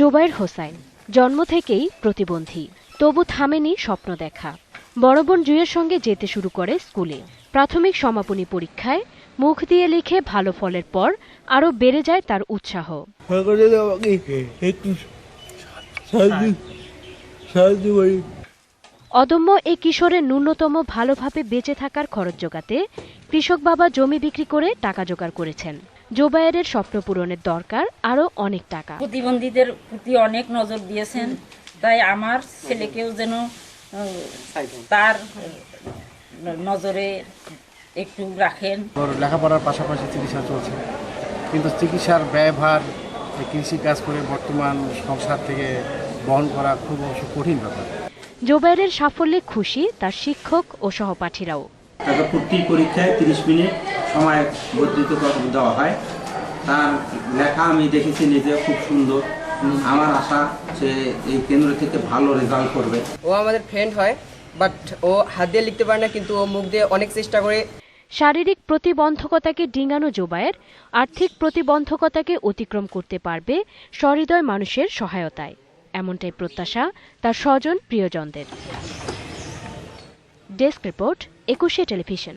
জোবায়ের হোসাইন জন্ম থেকেই প্রতিবন্ধী, তবু থামেনি স্বপ্ন দেখা। বড় বোন জুঁইয়ের সঙ্গে যেতে শুরু করে স্কুলে। প্রাথমিক সমাপনী পরীক্ষায় মুখ দিয়ে লিখে ভালো ফলের পর আরও বেড়ে যায় তার উৎসাহ। অদম্য এই কিশোরের ন্যূনতম ভালোভাবে বেঁচে থাকার খরচ জোগাতে কৃষক বাবা জমি বিক্রি করে টাকা জোগাড় করেছেন। জোবায়েরের স্বপ্ন পূরণের দরকার আরও অনেক টাকা। প্রতিবন্ধীদের প্রতি অনেক নজর দিয়েছেন, তাই আমার ছেলেকেও যেন তার নজরে একটু রাখেন। লেখাপড়ার পাশাপাশি চিকিৎসা চলছে, কিন্তু চিকিৎসার ব্যয়ভার কৃষি কাজ করে বর্তমান সংসার থেকে বহন করা খুব কঠিন ব্যাপার। জোবায়েরের সাফল্যে খুশি তার শিক্ষক ও সহপাঠীরাও। প্রতি পরীক্ষায় 30 মিনিট সময় বর্ধিত দেওয়া হয়। তার লেখা আমি দেখেছি নিজে, খুব সুন্দর। আমার আশা যে এই কেন্দ্র থেকে ভালো রেজাল্ট করবে। ও আমাদের ফ্রেন্ড হয়, বাট ও হাত দিয়ে লিখতে পারে না, কিন্তু ও মুখ দিয়ে অনেক চেষ্টা করে। শারীরিক প্রতিবন্ধকতাকে ডিঙানো জোবায়ের আর্থিক প্রতিবন্ধকতাকে অতিক্রম করতে পারবে সহৃদয় মানুষের সহায়তায়, এমনটাই প্রত্যাশা তার স্বজন প্রিয়জনদের। Desk report, 21 television.